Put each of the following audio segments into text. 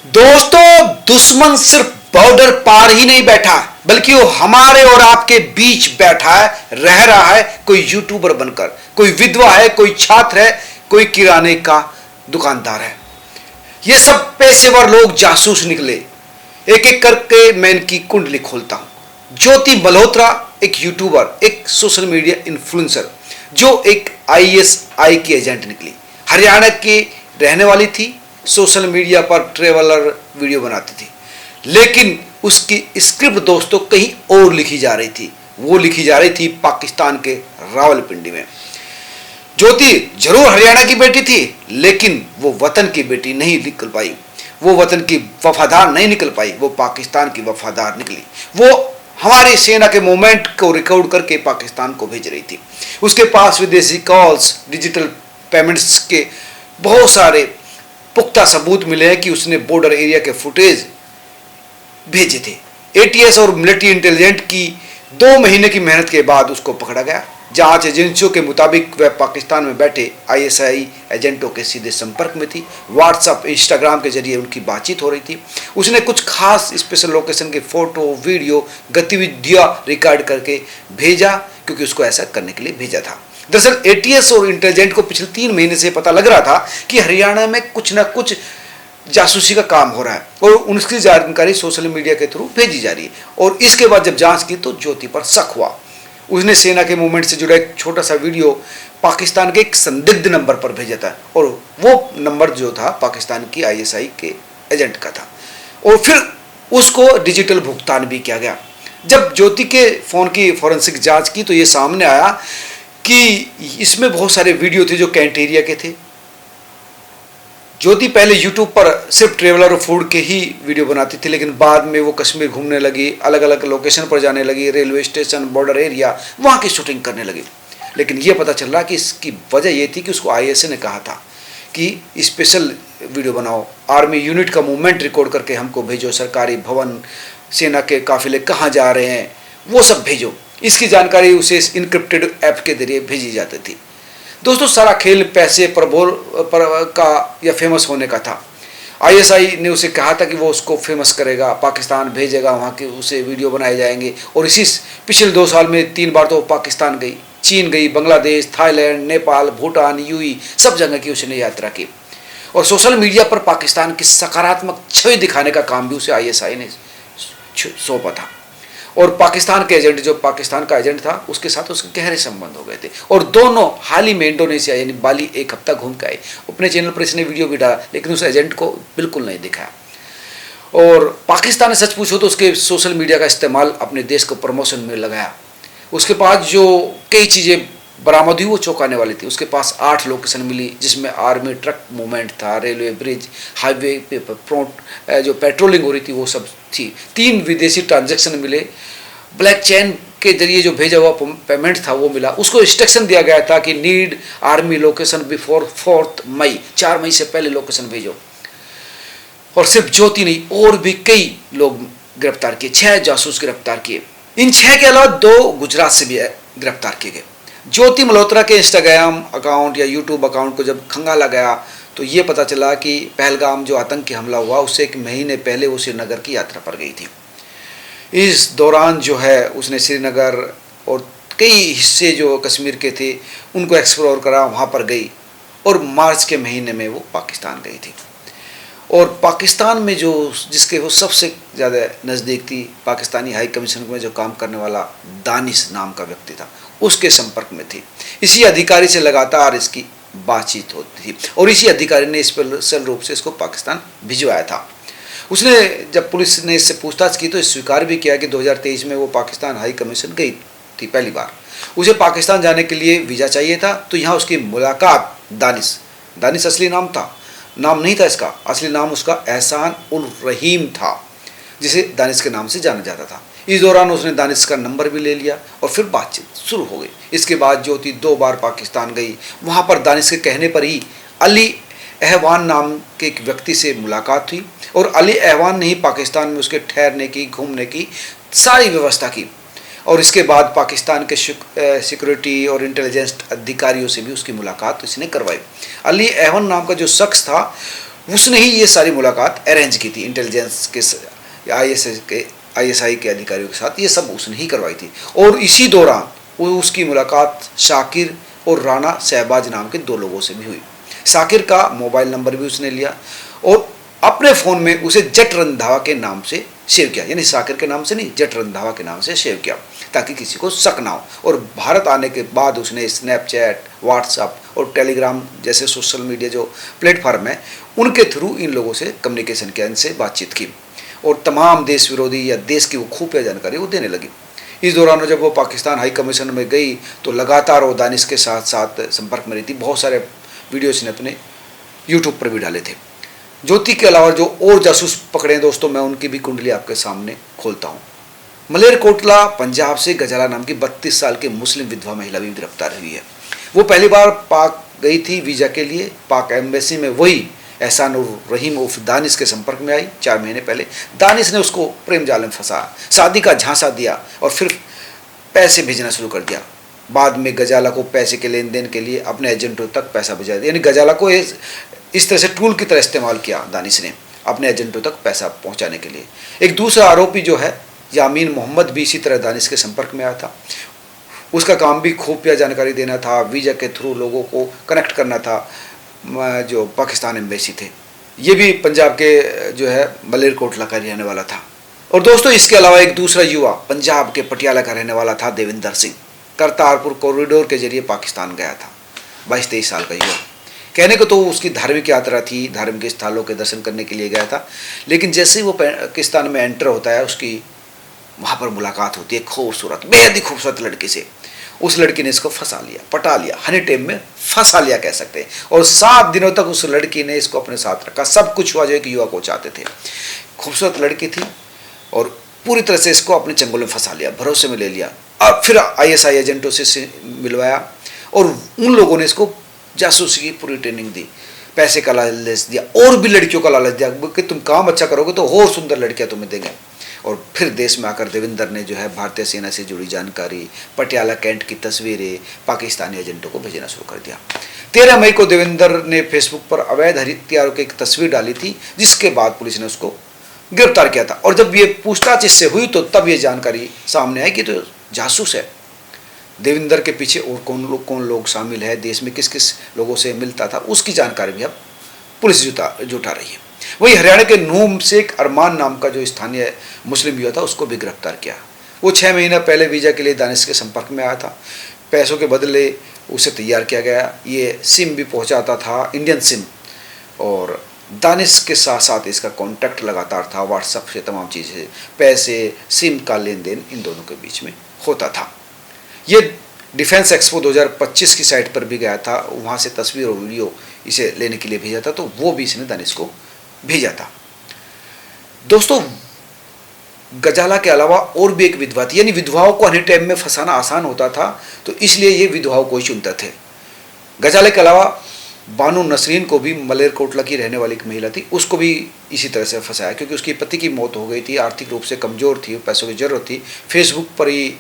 दोस्तों, दुश्मन सिर्फ बॉर्डर पार ही नहीं बैठा, बल्कि वो हमारे और आपके बीच बैठा है, रह रहा है। कोई यूट्यूबर बनकर, कोई विधवा है, कोई छात्र है, कोई किराने का दुकानदार है। ये सब पेशेवर लोग जासूस निकले। एक एक करके मैं इनकी कुंडली खोलता हूं। ज्योति मल्होत्रा एक यूट्यूबर, एक सोशल मीडिया इन्फ्लुएंसर, जो एक आईएसआई की एजेंट निकली। हरियाणा की रहने वाली थी, सोशल मीडिया पर ट्रेवलर वीडियो बनाती थी, लेकिन उसकी स्क्रिप्ट दोस्तों कहीं और लिखी जा रही थी। वो लिखी जा रही थी पाकिस्तान के रावलपिंडी में। ज्योति जरूर हरियाणा की बेटी थी, लेकिन वो वतन की बेटी नहीं निकल पाई। वो वतन की वफादार नहीं निकल पाई, वो पाकिस्तान की वफादार निकली। वो हमारी सेना के मूवमेंट को रिकॉर्ड करके पाकिस्तान को भेज रही थी। उसके पास विदेशी कॉल्स, डिजिटल पेमेंट्स के बहुत सारे पुख्ता सबूत मिले हैं कि उसने बॉर्डर एरिया के फुटेज भेजे थे। एटीएस और मिलिट्री इंटेलिजेंस की 2 महीने की मेहनत के बाद उसको पकड़ा गया। जांच एजेंसियों के मुताबिक वह पाकिस्तान में बैठे आईएसआई एजेंटों के सीधे संपर्क में थी। व्हाट्सएप, इंस्टाग्राम के जरिए उनकी बातचीत हो रही थी। उसने कुछ खास स्पेशल लोकेशन के फोटो, वीडियो, गतिविधियां रिकॉर्ड करके भेजा, क्योंकि उसको ऐसा करने के लिए भेजा था। दरअसल एटीएस और इंटेलिजेंट को पिछले 3 महीने से पता लग रहा था कि हरियाणा में कुछ ना कुछ जासूसी का काम हो रहा है, और उनकी जानकारी सोशल मीडिया के थ्रू भेजी जा रही है। और इसके बाद जब जांच की तो ज्योति पर शक हुआ। उसने सेना के मूवमेंट से जुड़ा एक छोटा सा वीडियो पाकिस्तान के एक संदिग्ध नंबर पर भेजा था, और वो नंबर जो था पाकिस्तान की आईएसआई के एजेंट का था। और फिर उसको डिजिटल भुगतान भी किया गया। जब ज्योति के फोन की फॉरेंसिक जांच की तो ये सामने आया कि इसमें बहुत सारे वीडियो थे जो कैंट एरिया के थे। ज्योति पहले यूट्यूब पर सिर्फ ट्रेवलर और फूड के ही वीडियो बनाती थी, लेकिन बाद में वो कश्मीर घूमने लगी, अलग अलग लोकेशन पर जाने लगी, रेलवे स्टेशन, बॉर्डर एरिया, वहाँ की शूटिंग करने लगी। लेकिन ये पता चल रहा कि इसकी वजह ये थी कि उसको आईएसए ने कहा था कि स्पेशल वीडियो बनाओ, आर्मी यूनिट का मूवमेंट रिकॉर्ड करके हमको भेजो, सरकारी भवन, सेना के काफिले कहाँ जा रहे हैं वो सब भेजो। इसकी जानकारी उसे इनक्रिप्टेड ऐप के जरिए भेजी जाती थी। दोस्तों, सारा खेल पैसे प्रबोल का या फेमस होने का था। आईएसआई ने उसे कहा था कि वो उसको फेमस करेगा, पाकिस्तान भेजेगा, वहाँ के उसे वीडियो बनाए जाएंगे। और इसी पिछले 2 साल में 3 बार तो पाकिस्तान गई, चीन गई, बांग्लादेश, थाईलैंड, नेपाल, भूटान, यूएई, सब जगह की उसने यात्रा की। और सोशल मीडिया पर पाकिस्तान की सकारात्मक छवि दिखाने का काम भी उसे आईएसआई ने सौंपा था। और पाकिस्तान के एजेंट, जो पाकिस्तान का एजेंट था, उसके साथ उसके गहरे संबंध हो गए थे। और दोनों हाल ही में इंडोनेशिया यानी बाली 1 हफ्ता घूम के आए। अपने चैनल पर इसने वीडियो भी डाला, लेकिन उस एजेंट को बिल्कुल नहीं दिखाया। और पाकिस्तान ने सच पूछो तो उसके सोशल मीडिया का इस्तेमाल अपने देश को प्रमोशन में लगाया। उसके पास जो कई चीज़ें बरामद हुई वो चौंकाने वाली थी। उसके पास 8 लोकेशन मिली, जिसमें आर्मी ट्रक मूवमेंट था, रेलवे ब्रिज, हाईवे पे जो पेट्रोलिंग हो रही थी वो सब थी। 3 विदेशी ट्रांजैक्शन मिले। ब्लैक चेन के जरिए जो भेजा हुआ पेमेंट था वो मिला। उसको इंस्ट्रक्शन दिया गया था कि नीड आर्मी लोकेशन बिफोर 4 मई, 4 मई से पहले लोकेशन भेजो। और सिर्फ ज्योति नहीं, और भी कई लोग गिरफ्तार किए, 6 जासूस गिरफ्तार किए। इन 6 के अलावा 2 गुजरात से भी गिरफ्तार किए गए। ज्योति मल्होत्रा के इंस्टाग्राम अकाउंट या यूट्यूब अकाउंट को जब खंगाला गया तो ये पता चला कि पहलगाम जो आतंकी हमला हुआ उससे 1 महीने पहले वो श्रीनगर की यात्रा पर गई थी। इस दौरान जो है उसने श्रीनगर और कई हिस्से जो कश्मीर के थे उनको एक्सप्लोर करा, वहाँ पर गई। और मार्च के महीने में वो पाकिस्तान गई थी। और पाकिस्तान में जो जिसके वो सबसे ज़्यादा नज़दीक थी, पाकिस्तानी हाई कमीशन में जो काम करने वाला दानिश नाम का व्यक्ति था, उसके संपर्क में थी। इसी अधिकारी से लगातार इसकी बातचीत होती थी, और इसी अधिकारी ने स्पेशल रूप से इसको पाकिस्तान भिजवाया था। उसने जब पुलिस ने इससे पूछताछ की तो स्वीकार भी किया कि 2023 में वो पाकिस्तान हाई कमीशन गई थी पहली बार। उसे पाकिस्तान जाने के लिए वीज़ा चाहिए था, तो यहाँ उसकी मुलाकात दानिश असली नाम था, नाम नहीं था इसका, असली नाम उसका एहसान उल रहीम था, जिसे दानिश के नाम से जाना जाता था। इस दौरान उसने दानिश का नंबर भी ले लिया और फिर बातचीत शुरू हो गई। इसके बाद ज्योति 2 बार पाकिस्तान गई। वहाँ पर दानिश के कहने पर ही अली अहवान नाम के एक व्यक्ति से मुलाकात हुई, और अली अहवान ने ही पाकिस्तान में उसके ठहरने की, घूमने की सारी व्यवस्था की। और इसके बाद पाकिस्तान के सिक्योरिटी और इंटेलिजेंस अधिकारियों से भी उसकी मुलाकात इसने करवाई। अली अहवान नाम का जो शख्स था उसने ही ये सारी मुलाकात अरेंज की थी इंटेलिजेंस के आईएसआई के अधिकारियों के साथ, ये सब उसने ही करवाई थी। और इसी दौरान उसकी मुलाकात शाकिर और राणा शहबाज नाम के 2 लोगों से भी हुई। शाकिर का मोबाइल नंबर भी उसने लिया और अपने फ़ोन में उसे जट रंधावा के नाम से सेव किया, यानी शाकिर के नाम से नहीं, जट रंधावा के नाम से सेव किया ताकि किसी को शक ना हो। और भारत आने के बाद उसने स्नैपचैट, व्हाट्सअप और टेलीग्राम जैसे सोशल मीडिया जो प्लेटफॉर्म है उनके थ्रू इन लोगों से कम्युनिकेशन किया, इनसे बातचीत की और तमाम देश विरोधी या देश की वो खुफिया जानकारी वो देने लगी। इस दौरान जब वो पाकिस्तान हाई कमीशन में गई तो लगातार वो दानिश के साथ साथ संपर्क में रही थी। बहुत सारे वीडियो इसने अपने यूट्यूब पर भी डाले थे। ज्योति के अलावा जो और जासूस पकड़े हैं दोस्तों, मैं उनकी भी कुंडली आपके सामने खोलता हूँ। मलेरकोटला पंजाब से गजाला नाम की 32 साल की मुस्लिम विधवा महिला भी गिरफ्तार हुई है। वो पहली बार पाक गई थी वीज़ा के लिए। पाक एम्बेसी में वही एहसान उर रहीम उर्फ दानिश के संपर्क में आई 4 महीने पहले। दानिश ने उसको प्रेम जाल में फंसा, शादी का झांसा दिया और फिर पैसे भेजना शुरू कर दिया। बाद में गजाला को पैसे के लेन देन के लिए अपने एजेंटों तक पैसा भिजा दिया, यानी गजाला को इस तरह से टूल की तरह इस्तेमाल किया दानिश ने अपने एजेंटों तक पैसा पहुंचाने के लिए। एक दूसरा आरोपी जो है यामीन मोहम्मद भी इसी तरह दानिश के संपर्क में आया था। उसका काम भी खुफिया जानकारी देना था, वीज़ा के थ्रू लोगों को कनेक्ट करना था जो पाकिस्तान एम्बेसी थे। ये भी पंजाब के जो है मलेरकोटला का रहने वाला था। और दोस्तों इसके अलावा एक दूसरा युवा पंजाब के पटियाला का रहने वाला था देविंदर सिंह। करतारपुर कॉरिडोर के जरिए पाकिस्तान गया था। 22-23 साल का युवा। कहने को तो उसकी धार्मिक यात्रा थी, धार्मिक स्थलों के दर्शन करने के लिए गया था, लेकिन जैसे ही वो पाकिस्तान में एंटर होता है उसकी वहाँ पर मुलाकात होती है खूबसूरत, बेहद ही खूबसूरत लड़की से। उस लड़की ने इसको फंसा लिया, पटा लिया, हनी टेम में फंसा लिया कह सकते हैं। और 7 दिनों तक उस लड़की ने इसको अपने साथ रखा। सब कुछ हुआ जो एक युवा को चाहते थे। खूबसूरत लड़की थी और पूरी तरह से इसको अपने चंगुल में फंसा लिया, भरोसे में ले लिया और फिर आईएसआई एजेंटों से मिलवाया और उन लोगों ने इसको जासूसी की पूरी ट्रेनिंग दी, पैसे का लालच दिया और भी लड़कियों का लालच दिया कि तुम काम अच्छा करोगे तो और सुंदर लड़कियां तुम्हें देंगे। और फिर देश में आकर देविंदर ने जो है भारतीय सेना से जुड़ी जानकारी, पटियाला कैंट की तस्वीरें पाकिस्तानी एजेंटों को भेजना शुरू कर दिया। 13 मई को देविंदर ने फेसबुक पर अवैध हथियारों की एक तस्वीर डाली थी, जिसके बाद पुलिस ने उसको गिरफ्तार किया था। और जब ये पूछताछ इससे हुई तो तब ये जानकारी सामने आई कि तो जासूस है। देविंदर के पीछे और कौन लोग शामिल है, देश में किस किस लोगों से मिलता था, उसकी जानकारी भी अब पुलिस जुटा रही है। वही हरियाणा के नूह से एक अरमान नाम का जो स्थानीय मुस्लिम युवा था उसको भी गिरफ्तार किया। वो 6 महीना पहले वीज़ा के लिए दानिश के संपर्क में आया था। पैसों के बदले उसे तैयार किया गया। ये सिम भी पहुंचाता था, इंडियन सिम, और दानिश के साथ साथ इसका कांटेक्ट लगातार था। व्हाट्सएप से तमाम चीज़ें, पैसे, सिम का लेन देन इन दोनों के बीच में होता था। ये डिफेंस एक्सपो 2025 की साइट पर भी गया था, वहाँ से तस्वीर और वीडियो इसे लेने के लिए भेजा था, तो वो भी इसने दानिश को भेजा था। दोस्तों गजाला के अलावा और भी एक विधवा थी, यानी विधवाओं को हनी टाइम में फंसाना आसान होता था, तो इसलिए ये विधवाओं को ही चुनते थे। गजाला के अलावा बानो नसरीन को भी मलेरकोटला की रहने वाली एक महिला थी, उसको भी इसी तरह से फंसाया क्योंकि उसकी पति की मौत हो गई थी, आर्थिक रूप से कमज़ोर थी, पैसों की ज़रूरत थी। फेसबुक पर ही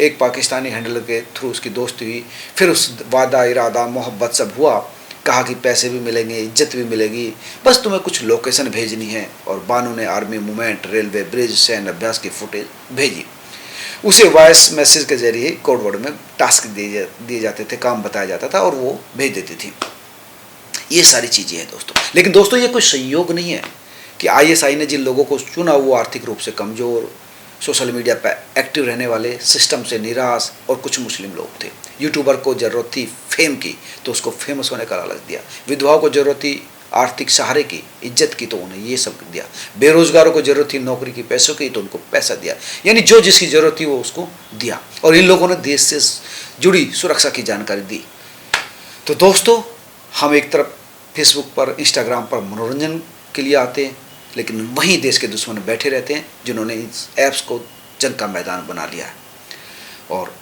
एक पाकिस्तानी हैंडलर के थ्रू उसकी दोस्ती हुई, फिर उस वादा इरादा मोहब्बत सब हुआ, कहा कि पैसे भी मिलेंगे, इज्जत भी मिलेगी, बस तुम्हें कुछ लोकेशन भेजनी है। और बानो ने आर्मी मूवमेंट, रेलवे ब्रिज, सैन्य अभ्यास की फुटेज भेजी। उसे वॉइस मैसेज के जरिए कोड वर्ड में टास्क दिए जाते थे, काम बताया जाता था और वो भेज देती थी। ये सारी चीज़ें हैं दोस्तों। लेकिन दोस्तों ये कोई संयोग नहीं है कि आईएसआई ने जिन लोगों को चुना वो आर्थिक रूप से कमज़ोर, सोशल मीडिया पर एक्टिव रहने वाले, सिस्टम से निराश और कुछ मुस्लिम लोग थे। यूट्यूबर को ज़रूरत थी फेम की तो उसको फेमस होने का लालच दिया। विधवाओं को ज़रूरत थी आर्थिक सहारे की, इज्जत की, तो उन्हें ये सब दिया। बेरोजगारों को ज़रूरत थी नौकरी की, पैसों की, तो उनको पैसा दिया। यानी जो जिसकी ज़रूरत थी वो उसको दिया। और इन लोगों ने देश से जुड़ी सुरक्षा की जानकारी दी। तो दोस्तों हम एक तरफ फेसबुक पर, इंस्टाग्राम पर मनोरंजन के लिए आते हैं, लेकिन वहीं देश के दुश्मन बैठे रहते हैं जिन्होंने इस ऐप्स को जंग का मैदान बना लिया है। और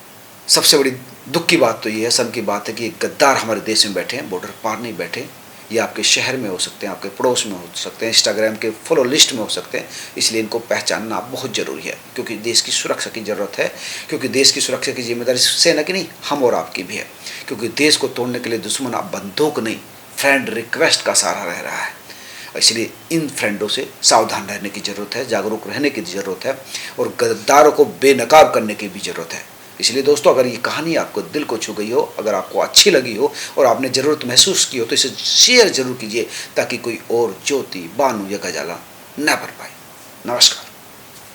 सबसे बड़ी दुख की बात तो ये है, शर्म की बात है कि गद्दार हमारे देश में बैठे हैं, बॉर्डर पार नहीं बैठे। ये आपके शहर में हो सकते हैं, आपके पड़ोस में हो सकते हैं, इंस्टाग्राम के फॉलो लिस्ट में हो सकते हैं। इसलिए इनको पहचानना बहुत ज़रूरी है, क्योंकि देश की सुरक्षा की ज़रूरत है। क्योंकि देश की सुरक्षा की जिम्मेदारी सेना की नहीं, हम और आपकी भी है। क्योंकि देश को तोड़ने के लिए दुश्मन अब बंदूक नहीं, फ्रेंड रिक्वेस्ट का सहारा रह रहा है। इसलिए इन फ्रेंडों से सावधान रहने की ज़रूरत है, जागरूक रहने की ज़रूरत है और गद्दारों को बेनकाब करने की भी ज़रूरत है। इसलिए दोस्तों, अगर ये कहानी आपको दिल को छू गई हो, अगर आपको अच्छी लगी हो और आपने ज़रूरत महसूस की हो तो इसे शेयर जरूर कीजिए ताकि कोई और ज्योति, बानू या गजाला न भर पाए। नमस्कार।